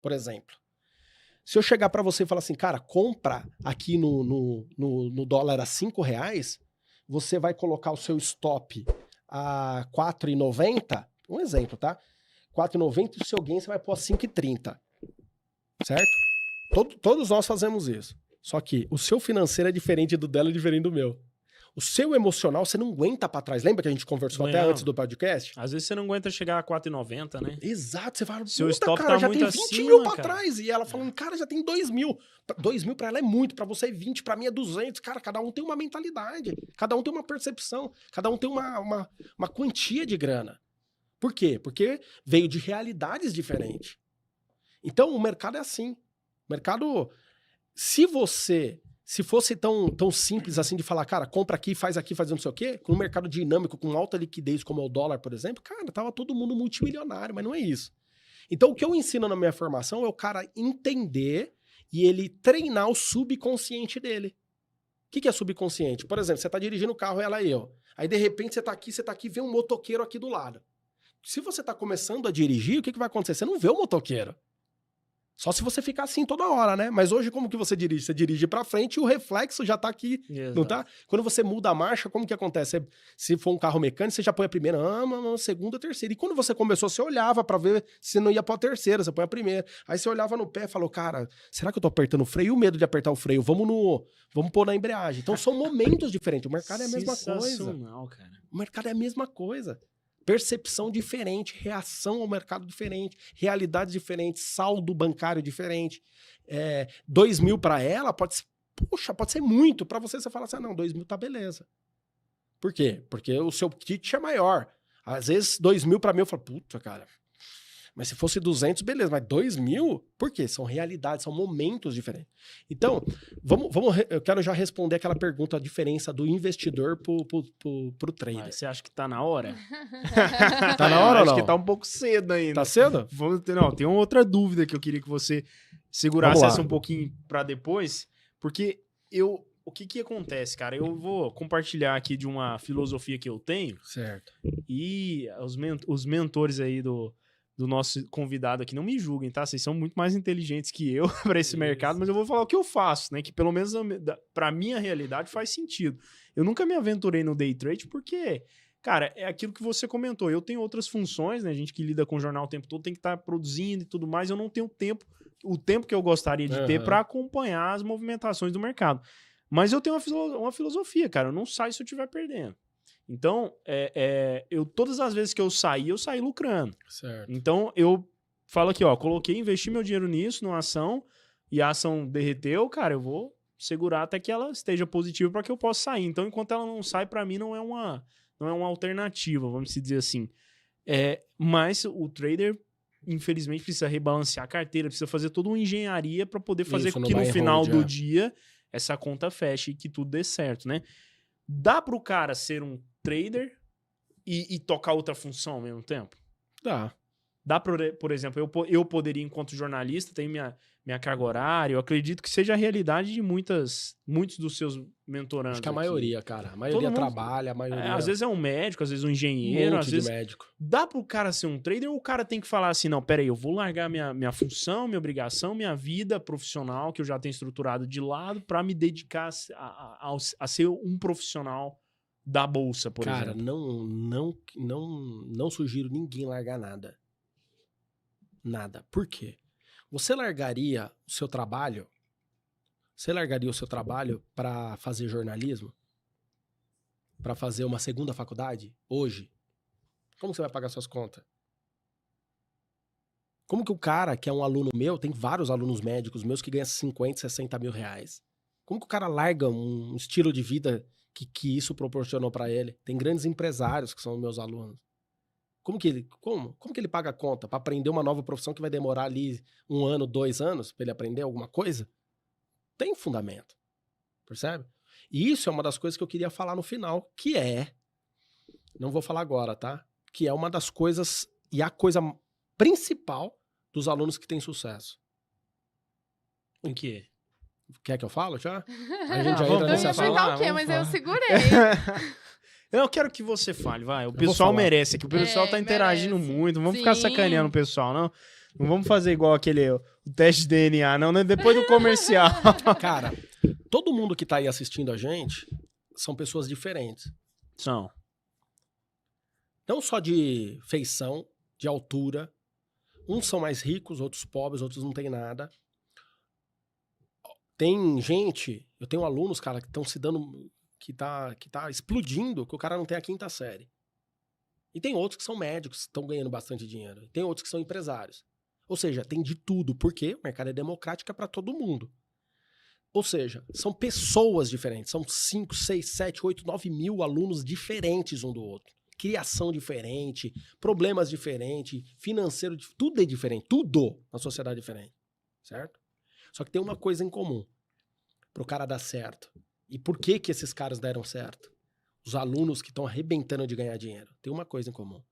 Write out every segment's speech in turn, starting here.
por exemplo. Se eu chegar para você e falar assim, cara, compra aqui no dólar a R$5, você vai colocar o seu stop a R$4,90, um exemplo, tá? R$4,90 e o seu gain você vai pôr a 5,30, certo? Todos nós fazemos isso. Só que o seu financeiro é diferente do dela, é diferente do meu. O seu emocional, você não aguenta pra trás. Lembra que a gente conversou até antes do podcast? Às vezes você não aguenta chegar a 4,90, né? Exato. Você fala, seu puta, stop cara, tá já muito tem 20 acima, mil pra cara. trás. E ela falando, cara, já tem 2 mil. 2 mil pra ela é muito, pra você é 20, pra mim é 200. Cara, cada um tem uma mentalidade. Cada um tem uma percepção. Cada um tem uma quantia de grana. Por quê? Porque veio de realidades diferentes. Então, o mercado é assim. O mercado, se fosse tão simples assim de falar, cara, compra aqui, faz não sei o quê, com um mercado dinâmico, com alta liquidez como é o dólar, por exemplo, cara, tava todo mundo multimilionário, mas não é isso. Então, o que eu ensino na minha formação é o cara entender e ele treinar o subconsciente dele. O que é subconsciente? Por exemplo, você tá dirigindo o carro, ela e eu. Aí, de repente, você tá aqui, vê um motoqueiro aqui do lado. Se você tá começando a dirigir, o que vai acontecer? Você não vê o motoqueiro. Só se você ficar assim toda hora, né? Mas hoje, como que você dirige? Você dirige pra frente e o reflexo já tá aqui, Exato. não tá? Quando você muda a marcha, como que acontece? Se for um carro mecânico, você já põe a primeira, a segunda, a terceira. E quando você começou, você olhava pra ver se não ia pôr a terceira, você põe a primeira. Aí você olhava no pé e falou, cara, será que eu tô apertando o freio? E o medo de apertar o freio? Vamos pôr na embreagem. Então são momentos diferentes. O mercado é a mesma coisa. Sensacional, cara. O mercado é a mesma coisa. Percepção diferente, reação ao mercado diferente, realidades diferentes, saldo bancário diferente. 2 mil para ela pode ser muito. Para você fala assim, não, 2 mil tá beleza. Por quê? Porque o seu ticket é maior. Às vezes 2 mil para mim eu falo, puta, cara. Mas se fosse 200, beleza. Mas 2 mil, por quê? São realidades, são momentos diferentes. Então, eu quero já responder aquela pergunta, a diferença do investidor pro trader. Mas você acha que tá na hora? Tá na hora ou não? Acho que tá um pouco cedo ainda. Tá cedo? Tem uma outra dúvida que eu queria que você segurasse essa um pouquinho pra depois, porque o que acontece, cara? Eu vou compartilhar aqui de uma filosofia que eu tenho. Certo. E os mentores aí do nosso convidado aqui, não me julguem, tá? Vocês são muito mais inteligentes que eu para esse mercado, mas eu vou falar o que eu faço, né? Que pelo menos pra minha realidade faz sentido. Eu nunca me aventurei no day trade porque, cara, é aquilo que você comentou. Eu tenho outras funções, né? A gente que lida com o jornal o tempo todo tem que estar produzindo e tudo mais. Eu não tenho o tempo que eu gostaria de ter para acompanhar as movimentações do mercado. Mas eu tenho uma filosofia, cara. Eu não saio se eu estiver perdendo. Então, todas as vezes que eu saí lucrando. Certo. Então, eu falo aqui, ó, investi meu dinheiro nisso, numa ação, e a ação derreteu, cara, eu vou segurar até que ela esteja positiva para que eu possa sair. Então, enquanto ela não sai, para mim não é uma alternativa, vamos dizer assim. Mas o trader, infelizmente, precisa rebalancear a carteira, precisa fazer toda uma engenharia para poder fazer com que no final do dia essa conta feche e que tudo dê certo, né? Dá para o cara ser um trader e tocar outra função ao mesmo tempo? Dá, por exemplo, eu poderia, enquanto jornalista, ter minha carga horária, eu acredito que seja a realidade de muitos dos seus mentorandos. Acho que a aqui. maioria, cara. A maioria trabalha, a maioria... às vezes é um médico, às vezes um engenheiro, às vezes... médico. Dá pro cara ser um trader ou o cara tem que falar assim, não, peraí, eu vou largar minha função, minha obrigação, minha vida profissional, que eu já tenho estruturado de lado, pra me dedicar a ser um profissional da bolsa, por exemplo. Cara, não sugiro ninguém largar nada. Nada. Por quê? Você largaria o seu trabalho? Você largaria o seu trabalho para fazer jornalismo? Para fazer uma segunda faculdade? Hoje? Como você vai pagar suas contas? Como que o cara que é um aluno meu, tem vários alunos médicos meus que ganham 50, 60 mil reais. Como que o cara larga um estilo de vida que isso proporcionou para ele? Tem grandes empresários que são meus alunos. Como que ele paga a conta para aprender uma nova profissão que vai demorar ali 1 ano, 2 anos para ele aprender alguma coisa? Tem fundamento, percebe? E isso é uma das coisas que eu queria falar no final, que não vou falar agora, tá? Que é uma das coisas e a coisa principal dos alunos que têm sucesso. O quê? Quer que eu fale já? A gente já entra Eu nesse ia assunto. perguntar o quê, mas eu segurei. Eu quero que você fale, vai. O pessoal merece aqui. O pessoal tá interagindo muito. Não vamos ficar sacaneando o pessoal, não. Não vamos fazer igual aquele o teste de DNA, não, né? Depois do comercial. Cara, todo mundo que tá aí assistindo a gente são pessoas diferentes. São. Não só de feição, de altura. Uns são mais ricos, outros pobres, outros não têm nada. Tem gente, eu tenho alunos, cara, que estão se dando, que tá explodindo, que o cara não tem a 5ª série. E tem outros que são médicos, que estão ganhando bastante dinheiro. E tem outros que são empresários. Ou seja, tem de tudo. Por quê? O mercado é democrático, é para todo mundo. Ou seja, são pessoas diferentes. São 5, 6, 7, 8, 9 mil alunos diferentes um do outro. Criação diferente, problemas diferentes, financeiro, tudo é diferente. Tudo na sociedade é diferente. Certo? Só que tem uma coisa em comum pro cara dar certo. E por que que esses caras deram certo? Os alunos que estão arrebentando de ganhar dinheiro. Tem uma coisa em comum.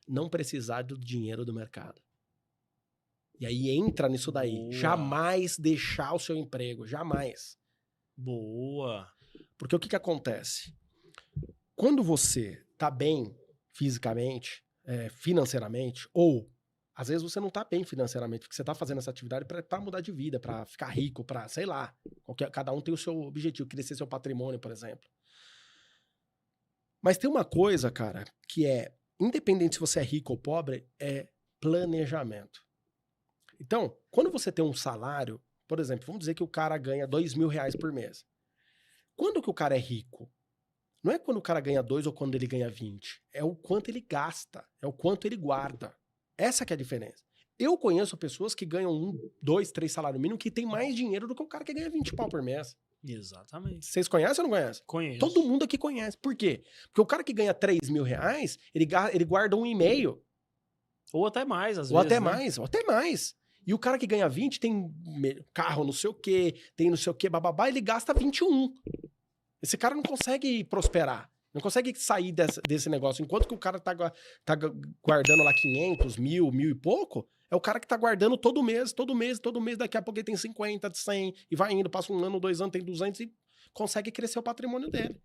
Não precisar do dinheiro do mercado. E aí entra nisso daí. Boa. Jamais deixar o seu emprego. Jamais. Boa. Porque o que acontece? Quando você tá bem fisicamente, financeiramente, ou às vezes você não tá bem financeiramente, porque você tá fazendo essa atividade pra mudar de vida, pra ficar rico, pra, sei lá. Cada um tem o seu objetivo, crescer seu patrimônio, por exemplo. Mas tem uma coisa, cara, que é, independente se você é rico ou pobre, é planejamento. Então, quando você tem um salário, por exemplo, vamos dizer que o cara ganha R$2.000 por mês. Quando que o cara é rico? Não é quando o cara ganha 2 ou quando ele ganha 20. É o quanto ele gasta, é o quanto ele guarda. Essa que é a diferença. Eu conheço pessoas que ganham 1, 2, 3 salários mínimos que tem mais dinheiro do que o cara que ganha 20 pau por mês. Exatamente. Vocês conhecem ou não conhecem? Conheço. Todo mundo aqui conhece. Por quê? Porque o cara que ganha R$3.000, ele guarda 1,5. Ou até mais, às vezes. Ou até mais. E o cara que ganha 20 tem carro não sei o quê, tem não sei o quê, bababá, ele gasta 21. Esse cara não consegue prosperar. Não consegue sair desse negócio. Enquanto que o cara tá guardando lá 500, 1.000 e pouco, é o cara que tá guardando todo mês. Daqui a pouco ele tem 50, 100, e vai indo, passa 1 ano, 2 anos, tem 200 e consegue crescer o patrimônio dele.